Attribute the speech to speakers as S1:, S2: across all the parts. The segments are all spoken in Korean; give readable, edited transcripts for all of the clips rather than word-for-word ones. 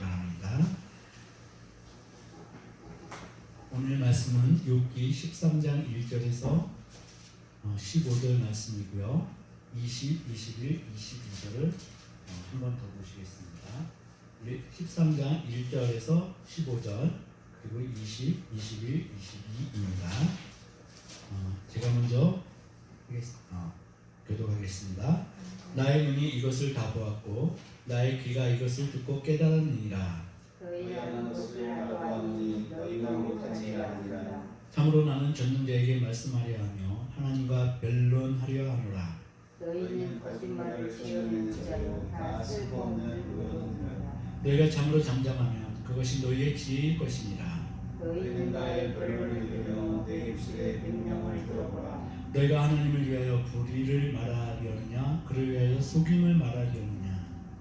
S1: 바랍니다. 오늘 말씀은 욥기 13장 1절에서 15절 말씀이고요. 20, 21, 22절을 한 번 더 보시겠습니다. 13장 1절에서 15절 그리고 20, 21, 22입니다. 제가 먼저 교독하겠습니다. 나의 눈이 이것을 다 보았고 나의 귀가 이것을 듣고 깨달았느니라.
S2: 너희가 아는 것을 나도 아노니 너희가 못하지 아니라.
S1: 참으로 나는 전능자에게 말씀하려 하며 하나님과 변론하려 하노라.
S2: 너희는 거짓말을 지어내는 자요 다 쓸모없는 의논이라.
S1: 너희가 참으로 잠잠하면 그것이 너희의 지혜일 것이니라.
S2: 너희는 나의 변론을 들으며 내 입술의 명령을 들어보라.
S1: 너희가 하나님을 위하여 불의를 말하려느냐 그를 위하여 속임을 말하려느냐.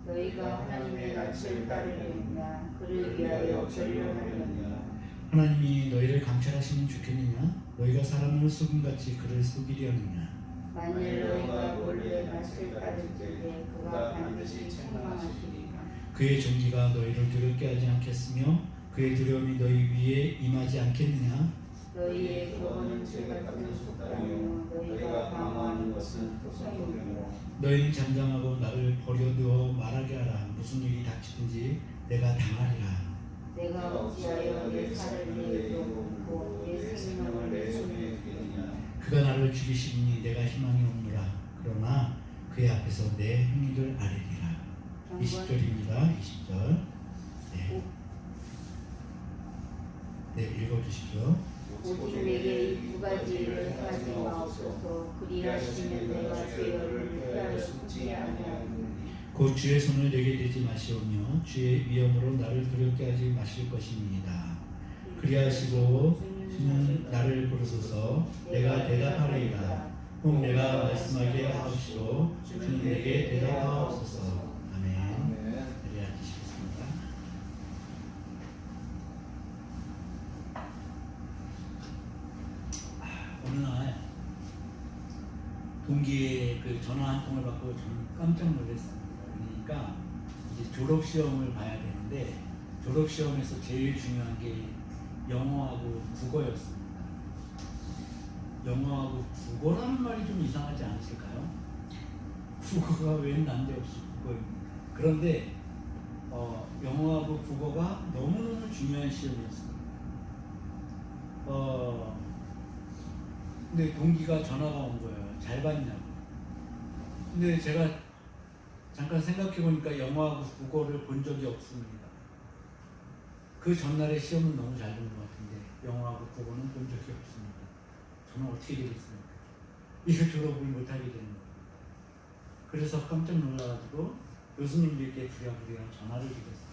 S2: 너희가 하나님의 낯을 따르려느냐 그를 위하여 변론하려느냐.
S1: 하나님이 너희를 감찰하시면 좋겠느냐 너희가 사람을 속임같이 그를 속이려느냐.
S2: 만일 너희가 원래 낯을 따를 때에 그가 반드시 책망하시리라.
S1: 그의 종기가 너희를 두렵게 하지 않겠으며 그의 두려움이 너희 위에 임하지 않겠느냐.
S2: 너희의 교훈은 제 같은 속담이요 너희가 방어하는 것은 토성이니라.
S1: 너희는 잠잠하고 나를 버려두어 말하게 하라. 무슨 일이 닥치든지 내가 당하리라.
S2: 내가 어찌하여 내 살을 내게 묻고 내 생명을 내 손에 두느냐.
S1: 그가 나를 죽이시니 내가 희망이 없노라. 그러나 그의 앞에서 내 행위를 아뢰리라. 20절입니다. 20절. 네, 읽어주십시오.
S2: 오직 내게 이 두 가지 일을 행하지 마옵소서. 그리하시면 내가 죄를 피하여 숨지 아니하리니.
S1: 곧 주의 손을 내게 대지 마시오며 주의 위엄으로 나를 두렵게 하지 마실 것입니다. 그리하시고 주는 나를 부르소서. 내가 대답하리이다. 혹 내가 말씀하게 하옵시고 주는 내게 대답하옵소서. 아멘. 자리에 앉으시겠습니다. 어느 날 동기의 그 전화 한 통을 받고 저는 깜짝 놀랐습니다. 그러니까 이제 졸업 시험을 봐야 되는데 졸업 시험에서 제일 중요한 게 영어하고 국어였습니다. 영어하고 국어라는 말이 좀 이상하지 않으실까요? 국어가 웬 난데없이 국어입니다. 그런데 영어하고 국어가 너무너무 중요한 시험이었습니다. 근데 동기가 전화가 온 거예요. 잘 봤냐고. 근데 제가 잠깐 생각해보니까 영어하고 국어를 본 적이 없습니다. 그 전날의 시험은 너무 잘 본 것 같은데 영어하고 국어는 본 적이 없습니다. 저는 어떻게 되겠습니까? 이거 졸업을 못하게 되는 거예요. 그래서 깜짝 놀라가지고 교수님들께 부랴부랴 전화를 드렸어요.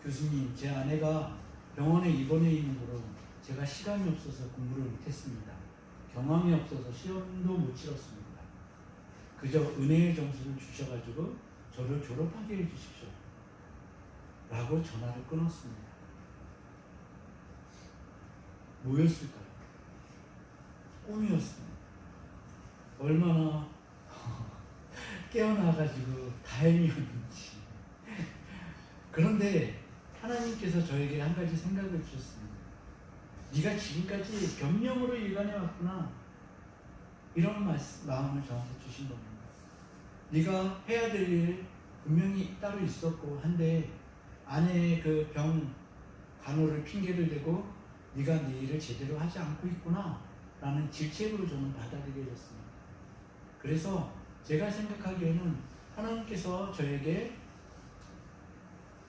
S1: 교수님, 제 아내가 병원에 입원해 있는 거로 제가 시간이 없어서 공부를 못했습니다. 경험이 없어서 시험도 못 치렀습니다. 그저 은혜의 점수를 주셔가지고 저를 졸업하게 해주십시오. 라고 전화를 끊었습니다. 뭐였을까요? 꿈이었습니다. 얼마나 깨어나가지고 다행이었는지. 그런데 하나님께서 저에게 한 가지 생각을 주셨습니다. 네가 지금까지 변명으로 일관해 왔구나. 이런 마음을 저한테 주신 겁니다. 네가 해야 될 일 분명히 따로 있었고 한데 아내의 그 병 간호를 핑계를 대고 네가 네 일을 제대로 하지 않고 있구나 라는 질책으로 저는 받아들여졌습니다. 그래서 제가 생각하기에는 하나님께서 저에게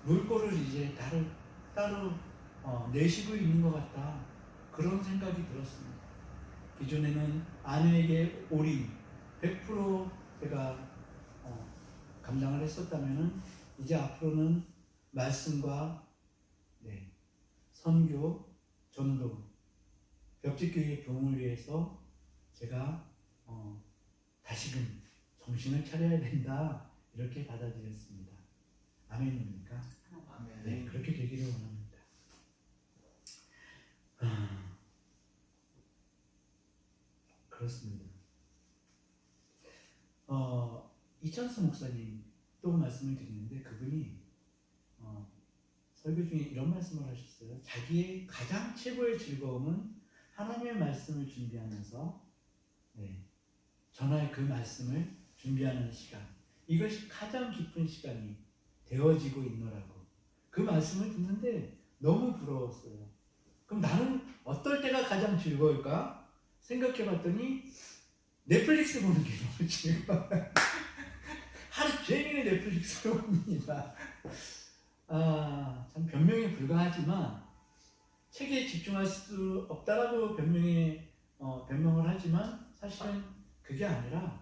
S1: 물꼬를 이제 따로 내시고 있는 것 같다, 그런 생각이 들었습니다. 기존에는 아내에게 올인 100% 제가 감당을 했었다면 이제 앞으로는 말씀과 선교, 전도, 벽지교회의 부흥을 위해서 제가 다시금 정신을 차려야 된다, 이렇게 받아들였습니다. 아멘입니까?
S2: 아멘.
S1: 네, 그렇게 되기를 원합니다. 그렇습니다. 이찬수 목사님 또 말씀을 드리는데 그분이 설교 중에 이런 말씀을 하셨어요. 자기의 가장 최고의 즐거움은 하나님의 말씀을 준비하면서 전하의 그 말씀을 준비하는 시간. 이것이 가장 깊은 시간이 되어지고 있노라고. 그 말씀을 듣는데 너무 부러웠어요. 그럼 나는 어떨 때가 가장 즐거울까? 생각해 봤더니 넷플릭스 보는 게 너무 즐거워요. 하루 종일 넷플릭스를 봅니다. 참 변명에 불과하지만 책에 집중할 수 없다라고 변명을 하지만 사실은 그게 아니라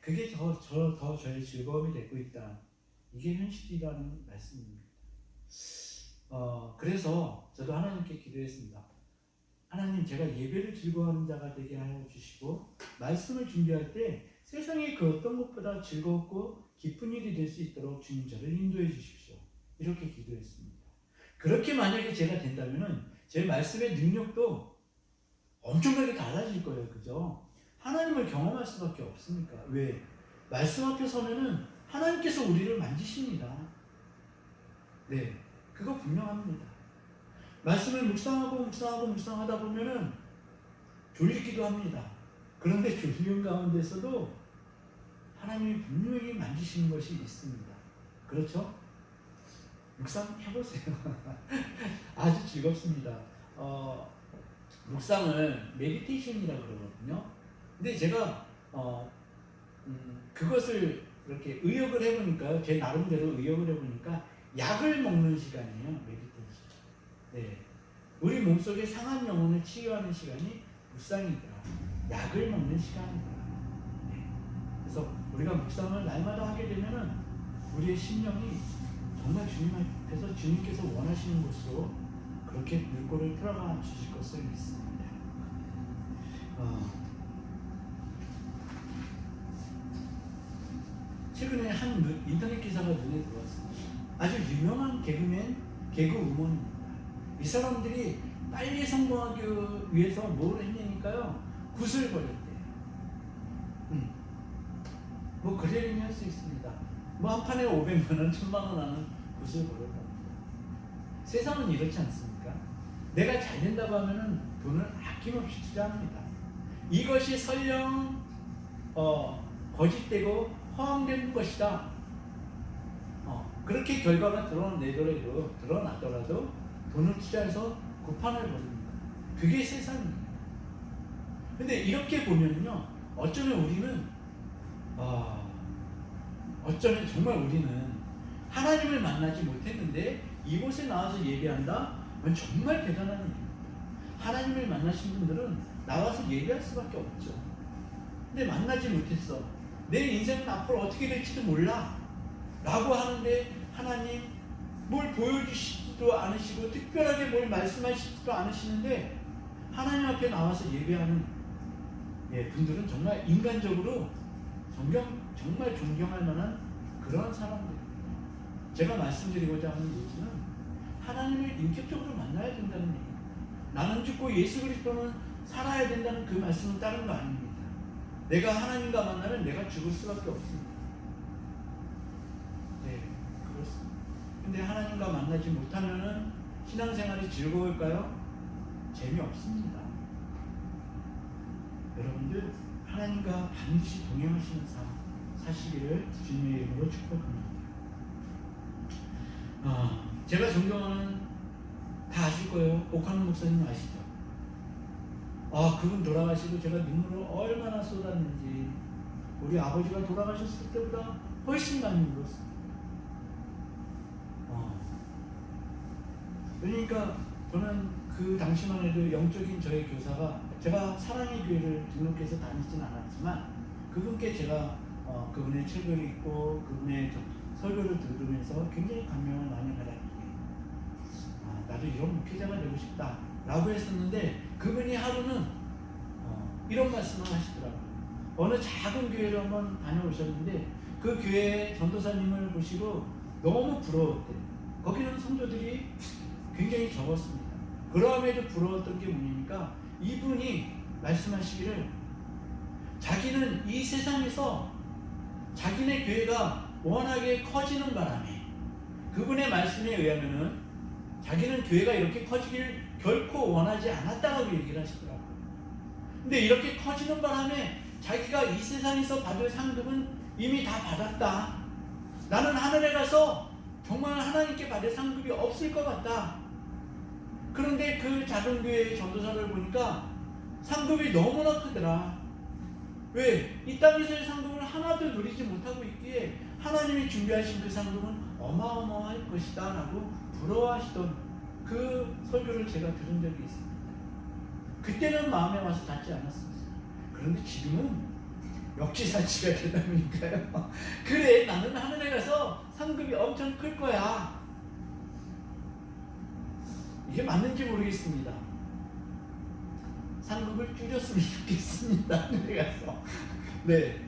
S1: 그게 더 저의 즐거움이 되고 있다. 이게 현실이라는 말씀입니다. 그래서 저도 하나님께 기도했습니다. 하나님, 제가 예배를 즐거워하는 자가 되게 하여 주시고 말씀을 준비할 때 세상의 그 어떤 것보다 즐겁고 기쁜 일이 될 수 있도록 주님 저를 인도해 주십시오. 이렇게 기도했습니다. 그렇게 만약에 제가 된다면 제 말씀의 능력도 엄청나게 달라질 거예요. 그죠? 하나님을 경험할 수밖에 없으니까. 왜? 말씀 앞에 서면은 하나님께서 우리를 만지십니다. 그거 분명합니다. 말씀을 묵상하다 보면은 졸리기도 합니다. 그런데 졸림 가운데서도 하나님이 분명히 만지시는 것이 있습니다. 그렇죠? 묵상해보세요. 아주 즐겁습니다. 묵상을 메디테이션이라고 그러거든요. 근데 제가 그것을 이렇게 의역을 해보니까요. 제 나름대로 의역을 해보니까 약을 먹는 시간이에요. 메디테이션. 우리 몸속에 상한 영혼을 치유하는 시간이 묵상이더라. 약을 먹는 시간이더라. 그래서 우리가 묵상을 날마다 하게 되면은 우리의 심령이 정말 주님 앞에서 주님께서 원하시는 곳으로 그렇게 물꼬를 틀어가 주실 것을 믿습니다. 최근에 한 인터넷 기사가 눈에 들어왔습니다. 아주 유명한 개그우먼입니다. 이 사람들이 빨리 성공하기 위해서 뭘 했냐니까요? 굿을 버렸대요. 뭐 그래야 할 수 있습니다. 뭐 한 판에 500만 원, 1000만 원 하는 굿을 버렸답니다. 세상은 이렇지 않습니까? 내가 잘 된다고 하면은 돈을 아낌없이 투자합니다. 이것이 설령 거짓되고 허황된 것이다. 그렇게 결과가 드러나더라도 돈을 투자해서 굿판을 벌입니다. 그게 세상입니다. 근데 이렇게 보면요, 어쩌면 정말 우리는 하나님을 만나지 못했는데 이곳에 나와서 예배한다? 그건 정말 대단한 일입니다. 하나님을 만나신 분들은 나와서 예배할 수밖에 없죠. 근데 만나지 못했어. 내 인생은 앞으로 어떻게 될지도 몰라 라고 하는데 하나님 뭘 보여주시지도 않으시고 특별하게 뭘 말씀하시지도 않으시는데 하나님 앞에 나와서 예배하는 분들은 정말 인간적으로 정말 존경할 만한 그런 사람들입니다. 제가 말씀드리고자 하는 얘기는 하나님을 인격적으로 만나야 된다는 얘기입니다. 나는 죽고 예수 그리스도는 살아야 된다는 그 말씀은 다른 거 아닙니다. 내가 하나님과 만나면 내가 죽을 수밖에 없습니다. 그렇습니다. 근데 하나님과 만나지 못하면은 신앙생활이 즐거울까요? 재미없습니다. 여러분들 하나님과 반드시 동행하시는 삶 사시기를 주님의 이름으로 축복합니다. 제가 존경하는 다 아실 거예요. 옥하는 목사님 아시죠? 그분 돌아가시고 제가 눈물을 얼마나 쏟았는지 우리 아버지가 돌아가셨을 때보다 훨씬 많이 울었습니다. 그러니까 저는 그 당시만 해도 영적인 저의 교사가 제가 사랑의 교회를 등록해서 다니진 않았지만 그분께 제가 그분의 책을 읽고 그분의 설교를 들으면서 굉장히 감명을 많이 받았기에 나도 이런 목회자가 되고 싶다 라고 했었는데 그분이 하루는 이런 말씀을 하시더라고요. 어느 작은 교회를 한번 다녀오셨는데 그 교회 전도사님을 보시고 너무 부러웠대요. 거기는 성도들이 굉장히 적었습니다. 그럼에도 부러웠던 게 뭐냐니까 이분이 말씀하시기를 자기는 이 세상에서 자기네 교회가 워낙에 커지는 바람에 그분의 말씀에 의하면은 자기는 교회가 이렇게 커지길 결코 원하지 않았다고 얘기를 하시더라고요. 근데 이렇게 커지는 바람에 자기가 이 세상에서 받을 상급은 이미 다 받았다. 나는 하늘에 가서 정말 하나님께 받을 상급이 없을 것 같다. 그런데 그 작은 교회의 전도사를 보니까 상급이 너무나 크더라. 왜? 이 땅에서의 상급을 하나도 누리지 못하고 있기에 하나님이 준비하신 그 상급은 어마어마할 것이다 라고 부러워하시던 그 설교를 제가 들은 적이 있습니다. 그때는 마음에 와서 닿지 않았습니다. 그런데 지금은 역지사지가 되다 보니까요. 그래, 나는 하늘에 가서 상급이 엄청 클 거야. 이게 맞는지 모르겠습니다. 상급을 줄였으면 좋겠습니다. 하늘에 가서. 네,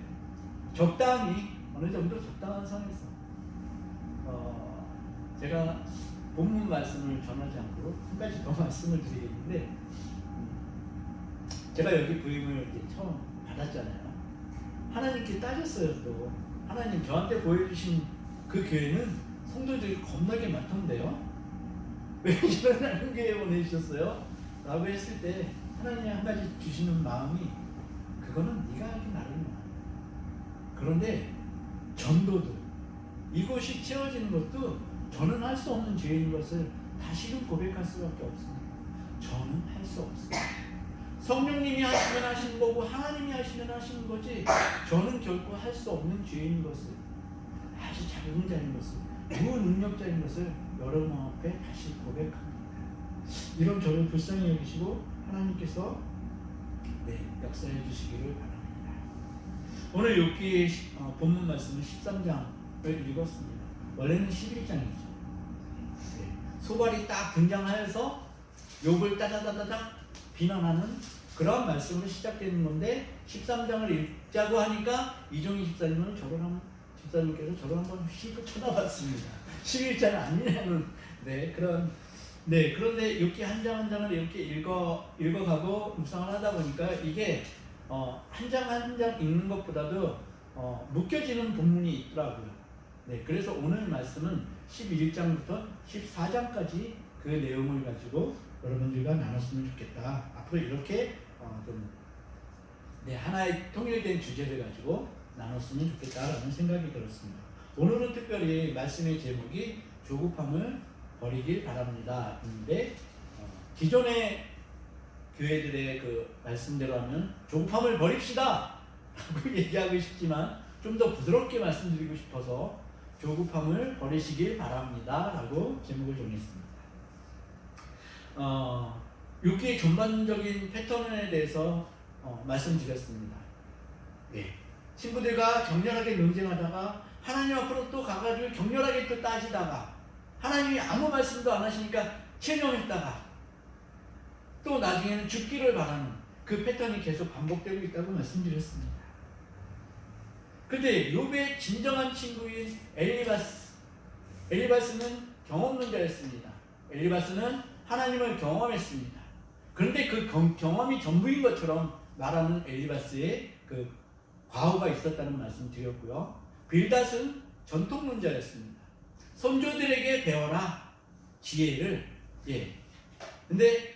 S1: 적당히, 어느 정도 적당한 선에서 제가 본문 말씀을 전하지 않고 한 가지 더 말씀을 드리겠는데, 제가 여기 부임을 이제 처음 받았잖아요. 하나님께 따졌어요. 또 하나님 저한테 보여주신 그 교회는 성도들이 겁나게 많던데요. 왜 이런 하는 교회에 보내주셨어요? 라고 했을 때 하나님이 한 가지 주시는 마음이, 그거는 네가 하기 나름이야. 그런데 전도도 이곳이 채워지는 것도 저는 할 수 없는 죄인 것을 다시금 고백할 수밖에 없습니다. 저는 할 수 없습니다. 성령님이 하시면 하시는 거고 하나님이 하시면 하시는 거지, 저는 결코 할 수 없는 죄인 것을, 아주 작은 자인 것을, 무능력자인 것을 여러분 앞에 다시 고백합니다. 이런 저를 불쌍히 여기시고 하나님께서 역사해 주시기를 바랍니다. 오늘 욥기의 본문 말씀은 13장을 읽었습니다. 원래는 11장이죠. 소발이 딱 등장하여서 욥을 따다다다닥 비난하는 그런 말씀으로 시작되는 건데, 13장을 읽자고 하니까 이종희 집사님께서 저를 한번 실컷 쳐다봤습니다. 11장 아니냐는 그런데 이렇게 한 장 한 장을 이렇게 읽어가고 묵상을 하다 보니까 이게 한 장 한 장 읽는 것보다도 묶여지는 본문이 있더라고요. 그래서 오늘 말씀은 11장부터 14장까지 그 내용을 가지고 여러분들과 나눴으면 좋겠다. 앞으로 이렇게 하나의 통일된 주제를 가지고 나눴으면 좋겠다라는 생각이 들었습니다. 오늘은 특별히 말씀의 제목이 조급함을 버리길 바랍니다. 인데 기존의 교회들의 그 말씀대로 하면 조급함을 버립시다 라고 얘기하고 싶지만, 좀 더 부드럽게 말씀드리고 싶어서 조급함을 버리시길 바랍니다 라고 제목을 정했습니다. 욥기의 전반적인 패턴에 대해서 말씀드렸습니다. 친구들과 격렬하게 논쟁하다가 하나님 앞으로 또 가가지고 격렬하게 또 따지다가 하나님이 아무 말씀도 안 하시니까 체념했다가 또 나중에는 죽기를 바라는 그 패턴이 계속 반복되고 있다고 말씀드렸습니다. 그런데 욥의 진정한 친구인 엘리바스는 경험론자였습니다. 엘리바스는 하나님을 경험했습니다. 그런데 그 경험이 전부인 것처럼 말하는 엘리바스의 그 과오가 있었다는 말씀 드렸고요. 빌닷은 전통론자였습니다. 선조들에게 배워라 지혜를. 근데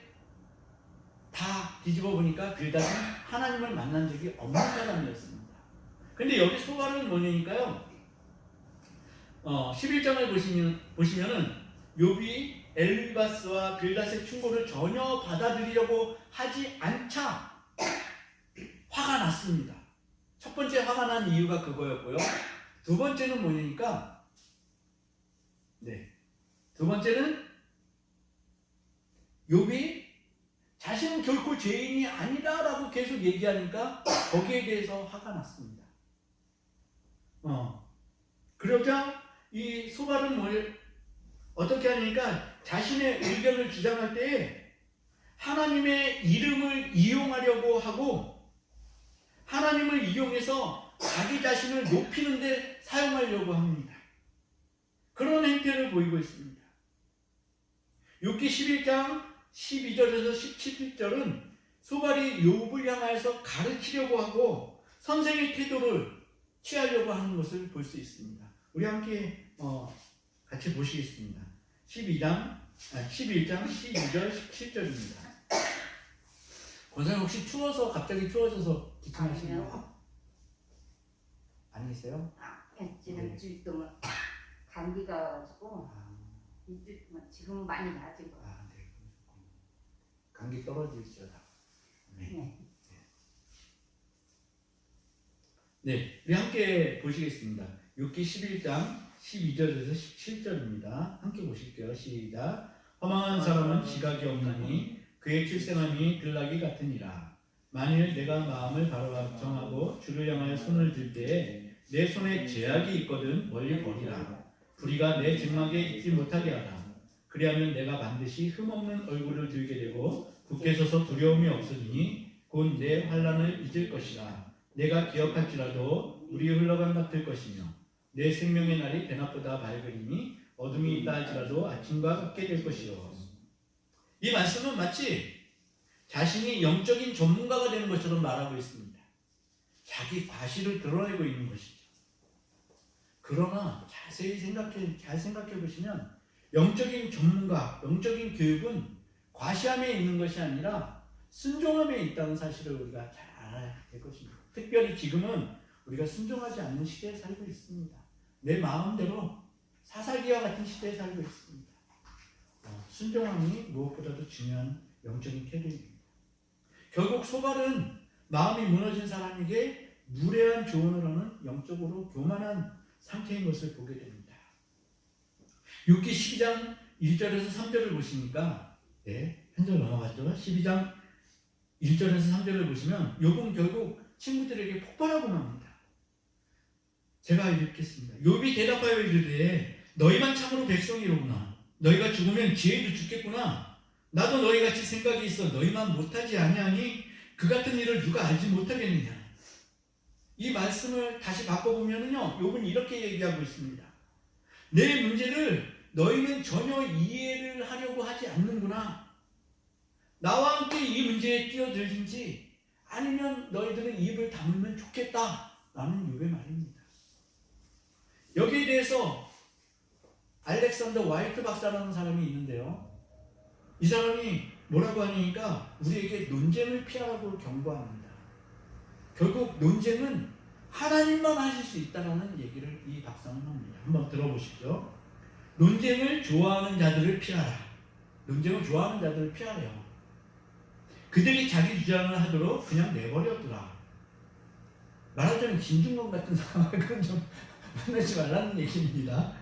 S1: 다 뒤집어 보니까 빌닷은 하나님을 만난 적이 없는 사람이었습니다. 근데 여기 소발은 뭐냐니까요. 11장을 보시면은 욥이 엘리바스와 빌닷의 충고를 전혀 받아들이려고 하지 않자 화가 났습니다. 첫 번째 화가 난 이유가 그거였고요. 두 번째는 뭐냐니까, 두 번째는 욥이 자신은 결코 죄인이 아니다라고 계속 얘기하니까 거기에 대해서 화가 났습니다. 그러자 이 소발은 어떻게 하니까 자신의 의견을 주장할 때에 하나님의 이름을 이용하려고 하고 하나님을 이용해서 자기 자신을 높이는 데 사용하려고 합니다. 그런 행태를 보이고 있습니다. 욥기 11장 12절에서 17절은 소발이 욥을 향하여서 가르치려고 하고 선생의 태도를 취하려고 하는 것을 볼 수 있습니다. 우리 함께 같이 보시겠습니다. 11장 12절 17절입니다. 권사님 혹시 추워서 갑자기 추워져서 기침하시는 거 아니세요?
S2: 지난 일주일 동안 감기가 와가지고 일주일 동안 지금 많이 나아진 것 같아요.
S1: 네. 감기 떨어지시다. 네. 네, 우리 함께 보시겠습니다. 욥기 11장 12절에서 17절입니다. 함께 보실게요. 시작. 허망한 사람은 지각이 없나니 그의 출생함이 들락이 같으니라. 만일 내가 마음을 바로 정하고 주를 향하여 손을 들 때에 내 손에 제약이 있거든 멀리 버리라. 불의가 내 증막에 있지 못하게 하라. 그리하면 내가 반드시 흠없는 얼굴을 들게 되고 굳게 서서 두려움이 없으니 곧 내 환난을 잊을 것이라. 내가 기억할지라도 물이 흘러간 같을 것이며 내 생명의 날이 대낮보다 밝으리니 어둠이 있다 할지라도 아침과 같게 될 것이요. 이 말씀은 마치 자신이 영적인 전문가가 되는 것처럼 말하고 있습니다. 자기 과실을 드러내고 있는 것이죠. 그러나 잘 생각해 보시면 영적인 전문가, 영적인 교육은 과시함에 있는 것이 아니라 순종함에 있다는 사실을 우리가 잘 알아야 될 것입니다. 특별히 지금은 우리가 순종하지 않는 시대에 살고 있습니다. 내 마음대로 사사기와 같은 시대에 살고 있습니다. 순종함이 무엇보다도 중요한 영적인 태도입니다. 결국 소발은 마음이 무너진 사람에게 무례한 조언을 하는 영적으로 교만한 상태인 것을 보게 됩니다. 욥기 12장 1절에서 3절을 보시니까 한 절 넘어갔죠. 12장 1절에서 3절을 보시면 욥은 결국 친구들에게 폭발하고 맙니다. 제가 읽겠습니다. 욥이 대답하여 이르되 너희만 참으로 백성이로구나. 너희가 죽으면 지혜도 죽겠구나. 나도 너희같이 생각이 있어 너희만 못하지 아니하니 그 같은 일을 누가 알지 못하겠느냐. 이 말씀을 다시 바꿔보면요, 욥은 이렇게 얘기하고 있습니다. 내 문제를 너희는 전혀 이해를 하려고 하지 않는구나. 나와 함께 이 문제에 뛰어들든지 아니면 너희들은 입을 다물면 좋겠다 라는 욥의 말입니다. 여기에 대해서 알렉산더 화이트 박사라는 사람이 있는데요, 이 사람이 뭐라고 하니까 우리에게 논쟁을 피하라고 경고합니다. 결국 논쟁은 하나님만 하실 수 있다는 얘기를 이 박사는 합니다. 한번 들어보십시오. 논쟁을 좋아하는 자들을 피하라. 논쟁을 좋아하는 자들을 피하래요. 그들이 자기 주장을 하도록 그냥 내버려두라. 말하자면 진중권 같은 상황을 좀 만나지 말라는 얘기입니다.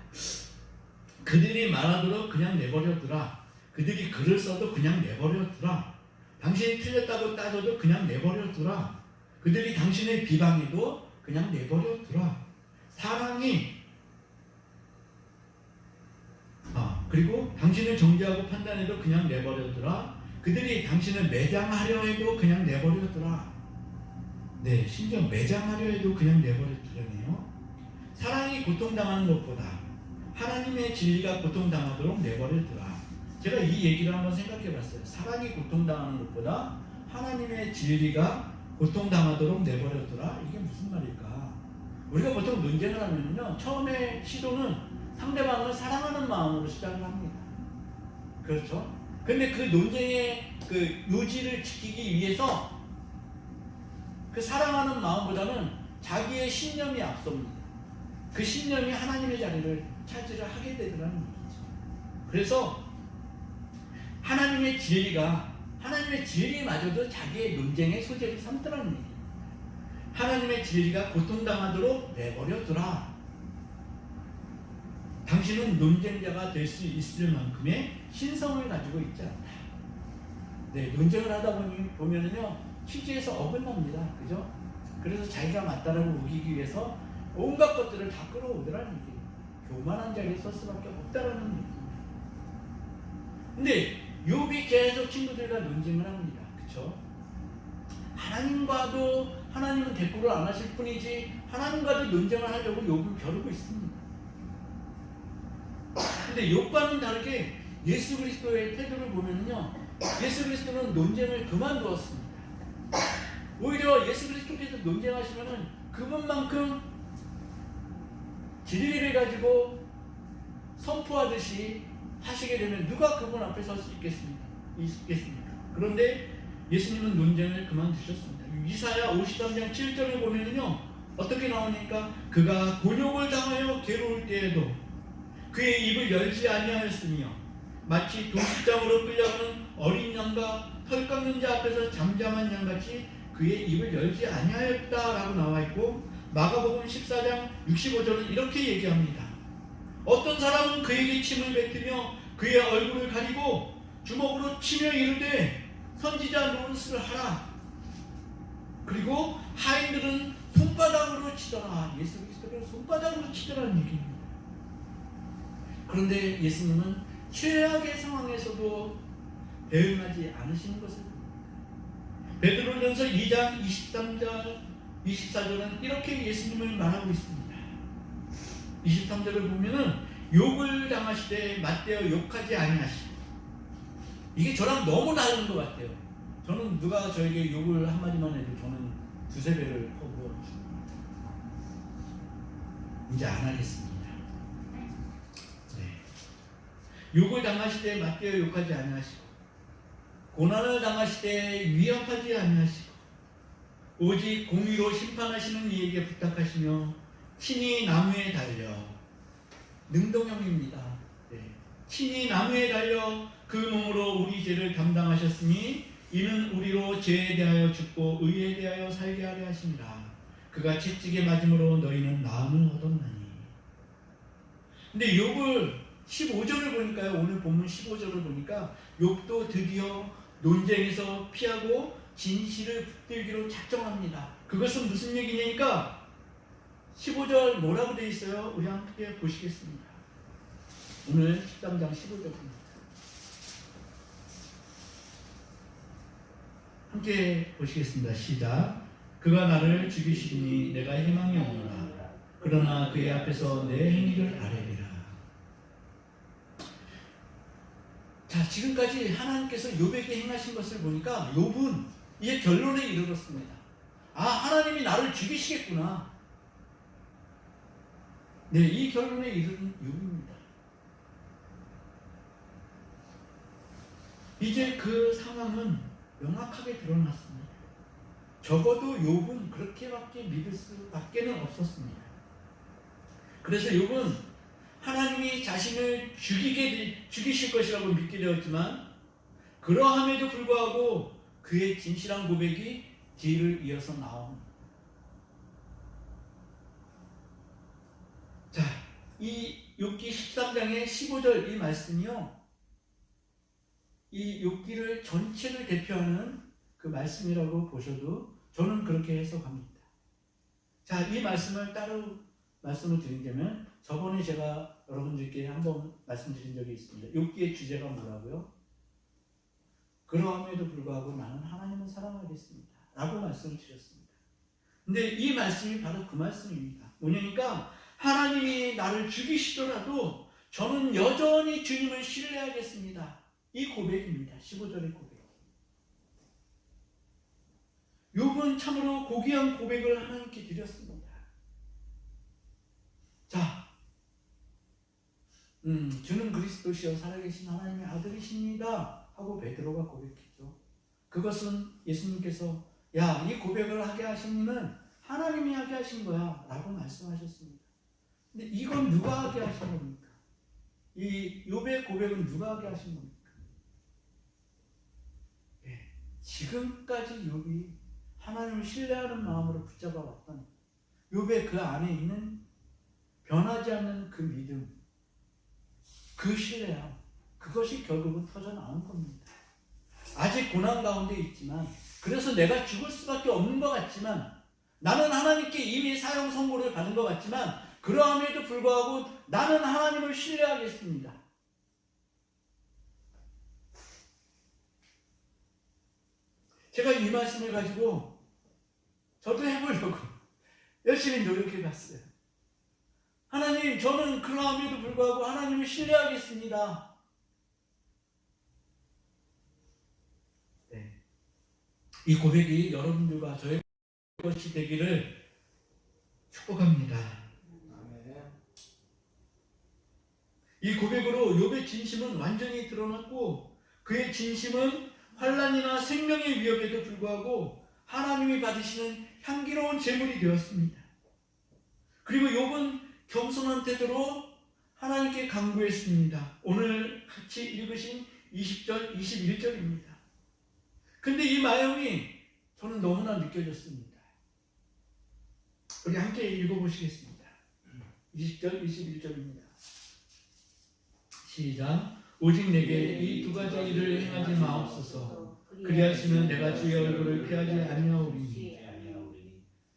S1: 그들이 말하도록 그냥 내버려두라. 그들이 글을 써도 그냥 내버려두라. 당신이 틀렸다고 따져도 그냥 내버려두라. 그들이 당신을 비방해도 그냥 내버려두라. 사랑이 그리고 당신을 정죄하고 판단해도 그냥 내버려두라. 그들이 당신을 매장하려 해도 그냥 내버려두라. 네, 심지어 매장하려 해도 그냥 내버려두라네요. 사랑이 고통당하는 것보다 하나님의 진리가 고통당하도록 내버려두라. 제가 이 얘기를 한번 생각해 봤어요. 사랑이 고통당하는 것보다 하나님의 진리가 고통당하도록 내버려두라. 이게 무슨 말일까? 우리가 보통 논쟁을 하면요, 처음에 시도는 상대방을 사랑하는 마음으로 시작을 합니다. 그렇죠? 근데 그 논쟁의 그 요지를 지키기 위해서 그 사랑하는 마음보다는 자기의 신념이 앞섭니다. 그 신념이 하나님의 자리를 차지를 하게 되더라는 얘기죠. 그래서 하나님의 진리마저도 자기의 논쟁의 소재를 삼더라는 얘기입니다. 하나님의 진리가 고통당하도록 내버려두라. 당신은 논쟁자가 될 수 있을 만큼의 신성을 가지고 있지 않다. 네, 논쟁을 하다 보면은요, 취지에서 어긋납니다. 그죠? 그래서 자기가 맞다라고 우기기 위해서 온갖 것들을 다 끌어오더라는 얘기예요. 교만한 자리에 설 수밖에 없다라는 얘기입니다. 근데 욥이 계속 친구들과 논쟁을 합니다. 그쵸? 하나님은 대꾸를 안 하실 뿐이지 하나님과도 논쟁을 하려고 욥은 벼르고 있습니다. 근데 욥과는 다르게 예수 그리스도의 태도를 보면요, 예수 그리스도는 논쟁을 그만두었습니다. 오히려 예수 그리스도께서 논쟁하시면은 그분만큼 진리를 가지고 선포하듯이 하시게 되면 누가 그분 앞에 설 수 있겠습니까? 그런데 예수님은 논쟁을 그만두셨습니다. 이사야 53장 7절을 보면은요, 어떻게 나오니까 그가 곤욕을 당하여 괴로울 때에도 그의 입을 열지 아니하였으며 마치 도식장으로 끌려가는 어린 양과 털 깎는 자 앞에서 잠잠한 양같이 그의 입을 열지 아니하였다라고 나와 있고, 마가복음 14장 65절은 이렇게 얘기합니다. 어떤 사람은 그에게 침을 뱉으며 그의 얼굴을 가리고 주먹으로 치며 이르되 선지자 노릇을 하라. 그리고 하인들은 손바닥으로 치더라. 예수 그리스도를 손바닥으로 치더라는 얘기입니다. 그런데 예수님은 최악의 상황에서도 대응하지 않으시는 것을, 베드로전서 2장 23절 24절은 이렇게 예수님을 말하고 있습니다. 23절을 보면은 욕을 당하시되 맞대어 욕하지 아니하시고, 이게 저랑 너무 다른 것 같아요. 저는 누가 저에게 욕을 한마디만 해도 저는 두세 배를 퍼부어 줍니다. 이제 안 하겠습니다. 네. 욕을 당하시되 맞대어 욕하지 아니하시고, 고난을 당하시되 위협하지 아니하시고, 오직 공의로 심판하시는 이에게 부탁하시며 친히 나무에 달려, 능동형입니다. 네. 친히 나무에 달려 그 몸으로 우리 죄를 담당하셨으니 이는 우리로 죄에 대하여 죽고 의에 대하여 살게 하려 하심이라. 그가 채찍에 맞음으로 너희는 나음을 얻었나니. 근데 욥을 15절을 보니까요, 오늘 본문 15절을 보니까 욥도 드디어 논쟁에서 피하고 진실을 붙들기로 작정합니다. 그것은 무슨 얘기냐니까 15절 뭐라고 되어 있어요? 우리 함께 보시겠습니다. 오늘 13장 15절입니다. 함께 보시겠습니다. 시작. 그가 나를 죽이시니 내가 희망이 없노라. 그러나 그의 앞에서 내 행위를 아뢰리라. 자, 지금까지 하나님께서 욥에게 행하신 것을 보니까 욥은 이제 결론에 이르렀습니다. 아, 하나님이 나를 죽이시겠구나. 네, 이 결론에 이르는 욥입니다. 이제 그 상황은 명확하게 드러났습니다. 적어도 욥은 그렇게밖에 믿을 수밖에는 없었습니다. 그래서 욥은 하나님이 자신을 죽이실 것이라고 믿게 되었지만, 그러함에도 불구하고 그의 진실한 고백이 뒤를 이어서 나옵니다. 자, 이 욥기 13장의 15절 이 말씀이요, 이 욥기를 전체를 대표하는 그 말씀이라고 보셔도 저는 그렇게 해석합니다. 자, 이 말씀을 따로 말씀을 드리자면, 저번에 제가 여러분들께 한번 말씀드린 적이 있습니다. 욥기의 주제가 뭐라고요? 그러함에도 불구하고 나는 하나님을 사랑하겠습니다 라고 말씀을 드렸습니다. 근데 이 말씀이 바로 그 말씀입니다. 뭐냐니까 하나님이 나를 죽이시더라도 저는 여전히 주님을 신뢰하겠습니다. 이 고백입니다. 15절의 고백. 욥은 참으로 고귀한 고백을 하나님께 드렸습니다. 자, 주는 그리스도시여 살아계신 하나님의 아들이십니다 하고 베드로가 고백했죠. 그것은 예수님께서 야, 이 고백을 하게 하신 이는 하나님이 하게 하신 거야 라고 말씀하셨습니다. 근데 이건 누가 하게 하신 겁니까? 이 욥의 고백은 누가 하게 하신 겁니까? 네, 지금까지 욥이 하나님을 신뢰하는 마음으로 붙잡아 왔던 욥의 그 안에 있는 변하지 않는 그 믿음, 그 신뢰함, 그것이 결국은 터져 나온 겁니다. 아직 고난 가운데 있지만, 그래서 내가 죽을 수밖에 없는 것 같지만, 나는 하나님께 이미 사형 선고를 받은 것 같지만, 그러함에도 불구하고 나는 하나님을 신뢰하겠습니다. 제가 이 말씀을 가지고 저도 해보려고 열심히 노력해 봤어요. 하나님, 저는 그러함에도 불구하고 하나님을 신뢰하겠습니다. 네. 이 고백이 여러분들과 저의 것이 되기를 축복합니다. 이 고백으로 욥의 진심은 완전히 드러났고 그의 진심은 환난이나 생명의 위협에도 불구하고 하나님이 받으시는 향기로운 제물이 되었습니다. 그리고 욥은 겸손한 태도로 하나님께 간구했습니다. 오늘 같이 읽으신 20절, 21절입니다. 근데 이 마음이 저는 너무나 느껴졌습니다. 우리 함께 읽어보시겠습니다. 20절, 21절입니다. 시작. 오직 내게 이 두 가지 일을 행하지 마옵소서. 그리하시면 내가 주의 얼굴을 피하지 아니하오리니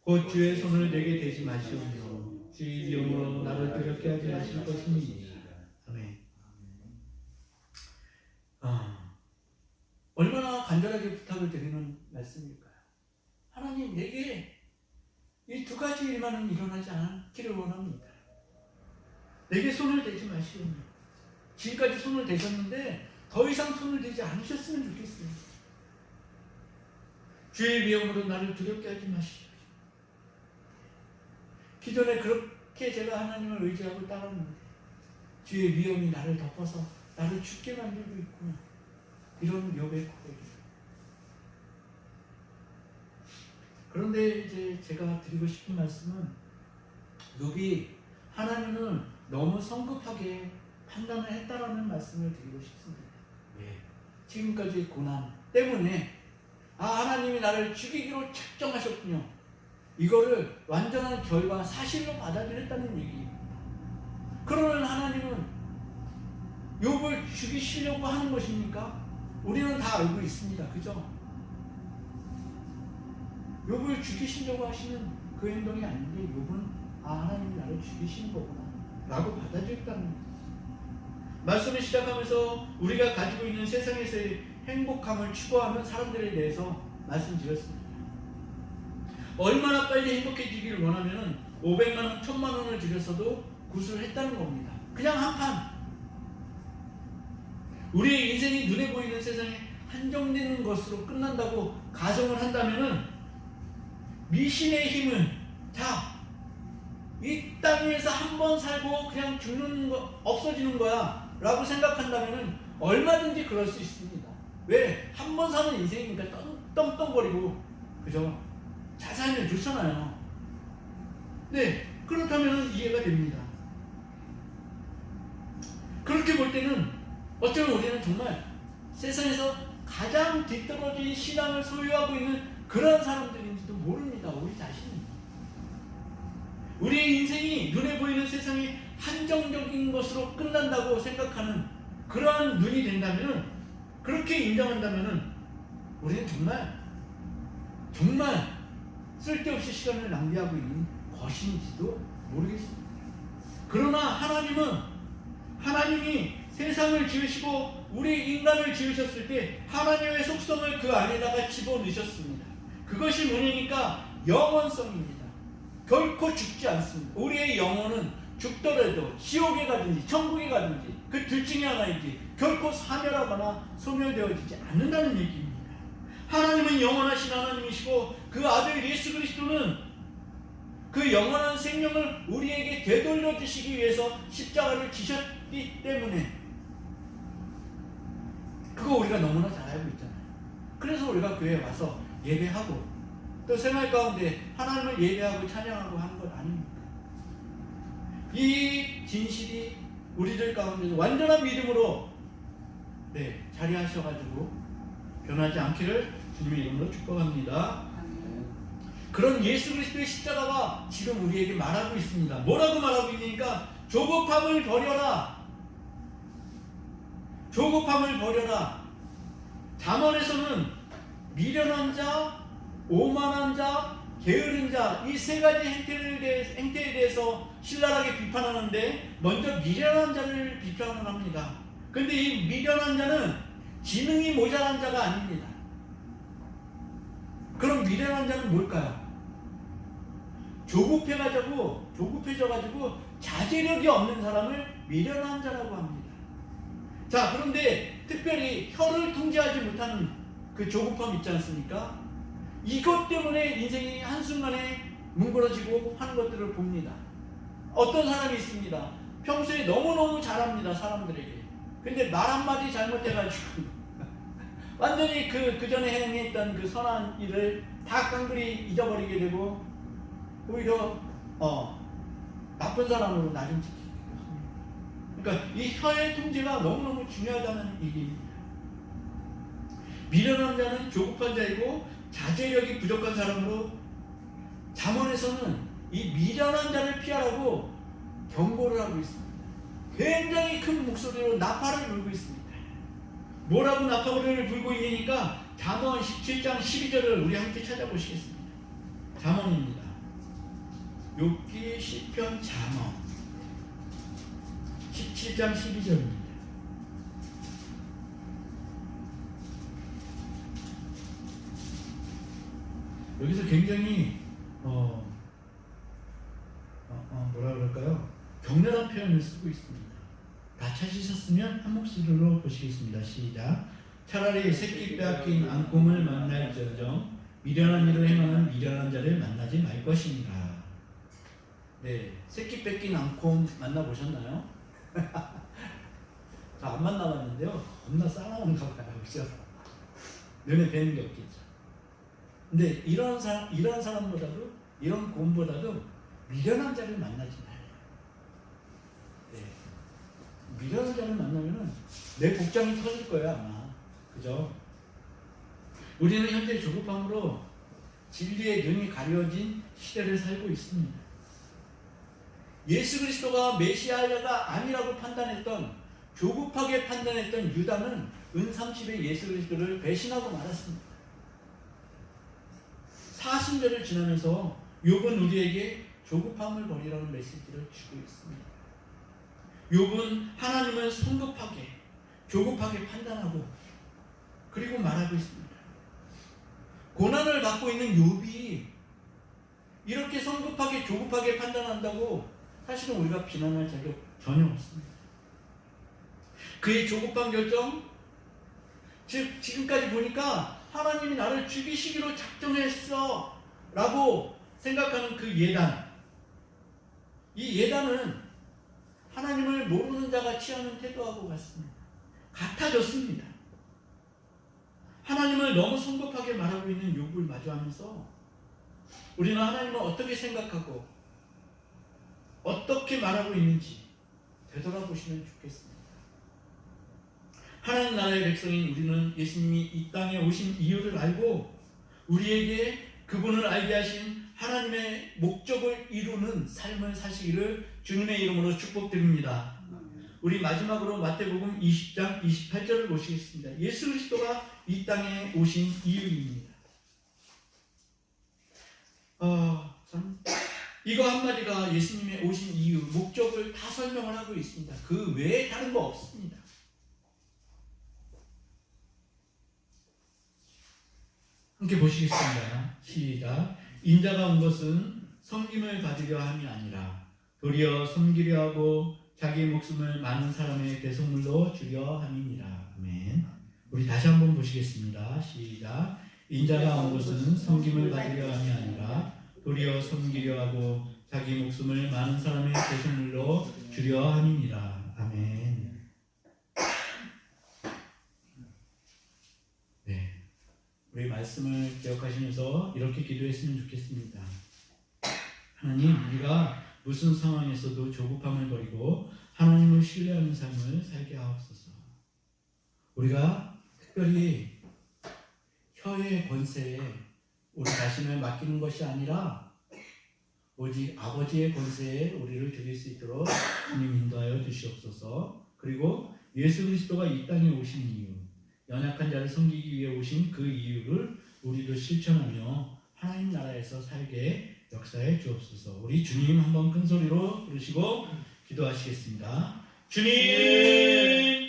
S1: 곧 주의 손을 내게 대지 마시오며 주의 이름으로 나를 두렵게 하지 마실 것이니. 아멘. 얼마나 간절하게 부탁을 드리는 말씀일까요? 하나님, 내게 이 두 가지 일만은 일어나지 않기를 원합니다. 내게 손을 대지 마시오며. 지금까지 손을 대셨는데 더 이상 손을 대지 않으셨으면 좋겠어요. 주의 위험으로 나를 두렵게 하지 마시오. 기존에 그렇게 제가 하나님을 의지하고 따랐는데 주의 위험이 나를 덮어서 나를 죽게 만들고 있구나. 이런 욥의 고백이에요. 그런데 이제 제가 드리고 싶은 말씀은 욥이 하나님을 너무 성급하게 판단을 했다라는 말씀을 드리고 싶습니다. 지금까지의 고난 때문에 하나님이 나를 죽이기로 작정하셨군요. 이거를 완전한 결과, 사실로 받아들였다는 얘기입니다. 그러면 하나님은 욥을 죽이시려고 하는 것입니까? 우리는 다 알고 있습니다. 그죠? 욥을 죽이시려고 하시는 그 행동이 아닌데 욥은 하나님이 나를 죽이시는 거구나 라고 받아들였다는 거예요. 말씀을 시작하면서 우리가 가지고 있는 세상에서의 행복함을 추구하는 사람들에 대해서 말씀드렸습니다. 얼마나 빨리 행복해지기를 원하면 500만 원, 1000만 원을 들였어도 구술을 했다는 겁니다. 그냥 한 판. 우리의 인생이 눈에 보이는 세상에 한정되는 것으로 끝난다고 가정을 한다면 미신의 힘은 이 땅 위에서 한 번 살고 그냥 죽는 거, 없어지는 거야 라고 생각한다면 얼마든지 그럴 수 있습니다. 왜? 한 번 사는 인생이니까 떵떵거리고 그죠? 잘 살면 좋잖아요. 네, 그렇다면 이해가 됩니다. 그렇게 볼 때는 어쩌면 우리는 정말 세상에서 가장 뒤떨어진 신앙을 소유하고 있는 그런 사람들인지도 모릅니다. 우리 자신이. 우리의 인생이 눈에 보이는 세상이 한정적인 것으로 끝난다고 생각하는 그러한 눈이 된다면, 그렇게 인정한다면 우리는 정말 쓸데없이 시간을 낭비하고 있는 것인지도 모르겠습니다. 그러나 하나님이 세상을 지으시고 우리 인간을 지으셨을 때 하나님의 속성을 그 안에다가 집어넣으셨습니다. 그것이 뭐냐니까 영원성입니다. 결코 죽지 않습니다. 우리의 영혼은 죽더라도 지옥에 가든지 천국에 가든지 그 둘 중에 하나이지 결코 사멸하거나 소멸되어지지 않는다는 얘기입니다. 하나님은 영원하신 하나님이시고 그 아들 예수 그리스도는 그 영원한 생명을 우리에게 되돌려 주시기 위해서 십자가를 지셨기 때문에 그거 우리가 너무나 잘 알고 있잖아요. 그래서 우리가 교회에 와서 예배하고 또 생활 가운데 하나님을 예배하고 찬양하고 하는 것 아닙니까? 이 진실이 우리들 가운데서 완전한 믿음으로 자리하셔가지고 변하지 않기를 주님의 이름으로 축복합니다. 그런 예수 그리스도의 십자가가 지금 우리에게 말하고 있습니다. 뭐라고 말하고 있으니까 조급함을 버려라. 조급함을 버려라. 잠언에서는 미련한 자, 오만한 자, 게으른 자, 이 세 가지 행태에 대해서 신랄하게 비판하는데 먼저 미련한 자를 비판을 합니다. 근데 이 미련한 자는 지능이 모자란 자가 아닙니다. 그럼 미련한 자는 뭘까요? 조급해져가지고 자제력이 없는 사람을 미련한 자라고 합니다. 자, 그런데 특별히 혀를 통제하지 못하는 그 조급함 있지 않습니까? 이것 때문에 인생이 한순간에 뭉그러지고 하는 것들을 봅니다. 어떤 사람이 있습니다. 평소에 너무너무 잘합니다, 사람들에게. 근데 말 한마디 잘못해가지고 완전히 그 전에 행했던 그 선한 일을 다 깡그리 잊어버리게 되고 오히려 나쁜 사람으로 나중 지키기도 합니다. 그러니까 이 혀의 통제가 너무너무 중요하다는 얘기입니다. 미련한 자는 조급한 자이고 자제력이 부족한 사람으로 잠언에서는 이 미련한 자를 피하라고 경고를 하고 있습니다. 굉장히 큰 목소리로 나팔을 불고 있습니다. 뭐라고 나팔을 불고 있으니까 잠언 17장 12절을 우리 함께 찾아보시겠습니다. 잠언입니다. 욥기, 시편, 잠언 17장 12절입니다. 여기서 굉장히 뭐라 그럴까요? 격렬한 표현을 쓰고 있습니다. 다 찾으셨으면 한 목소리로 보시겠습니다. 시작. 차라리 새끼 빼앗긴 앙꿈을 만날지언정 미련한 일을 행하는 미련한 자를 만나지 말 것이니라. 네, 새끼 뺏긴 앙꿈 만나보셨나요? 저 안 만나봤는데요. 겁나 싸나운가 봐요. 그죠? 눈에 뵈는 게 없겠죠. 근데 이런 사람보다도, 이런 곰보다도 미련한 자를 만나지 말아요. 네. 미련한 자를 만나면은 내 복장이 터질 거야, 아마. 그죠? 우리는 현재 조급함으로 진리의 눈이 가려진 시대를 살고 있습니다. 예수 그리스도가 메시아가 아니라고 판단했던, 조급하게 판단했던 유다는 은30의 예수 그리스도를 배신하고 말았습니다. 사순절을 지나면서 욥은 우리에게 조급함을 버리라는 메시지를 주고 있습니다. 욥은 하나님을 성급하게, 조급하게 판단하고 그리고 말하고 있습니다. 고난을 받고 있는 욥이 이렇게 성급하게, 조급하게 판단한다고 사실은 우리가 비난할 자격 전혀 없습니다. 그의 조급한 결정, 즉 지금까지 보니까 하나님이 나를 죽이시기로 작정했어 라고 생각하는 그 예단, 이 예단은 하나님을 모르는 자가 취하는 태도하고 같아졌습니다. 하나님을 너무 성급하게 말하고 있는 욥을 마주하면서 우리는 하나님을 어떻게 생각하고 어떻게 말하고 있는지 되돌아보시면 좋겠습니다. 하나님 나라의 백성인 우리는 예수님이 이 땅에 오신 이유를 알고 우리에게 그분을 알게 하신 하나님의 목적을 이루는 삶을 사시기를 주님의 이름으로 축복드립니다. 우리 마지막으로 마태복음 20장 28절을 보시겠습니다. 예수 그리스도가 이 땅에 오신 이유입니다. 이거 한마디가 예수님의 오신 이유, 목적을 다 설명을 하고 있습니다. 그 외에 다른 거 없습니다. 함께 보시겠습니다. 시작. 인자가 온 것은 섬김을 받으려 함이 아니라 도리어 섬기려 하고 자기 목숨을 많은 사람의 대속물로 주려 함이니라. 아멘. 우리 다시 한번 보시겠습니다. 시작. 인자가 온 것은 섬김을 받으려 함이 아니라 도리어 섬기려 하고 자기 목숨을 많은 사람의 대속물로 주려 함이니라. 아멘. 네, 우리 말씀을 기억하시면서 이렇게 기도했으면 좋겠습니다. 하나님, 우리가 무슨 상황에서도 조급함을 버리고 하나님을 신뢰하는 삶을 살게 하옵소서. 우리가 특별히 혀의 권세에 우리 자신을 맡기는 것이 아니라 오직 아버지의 권세에 우리를 드릴 수 있도록 주님 인도하여 주시옵소서. 그리고 예수 그리스도가 이 땅에 오신 이유, 연약한 자를 섬기기 위해 오신 그 이유를 우리도 실천하며 하나님 나라에서 살게 역사해 주옵소서. 우리 주님 한번 큰 소리로 부르시고 기도하시겠습니다. 주님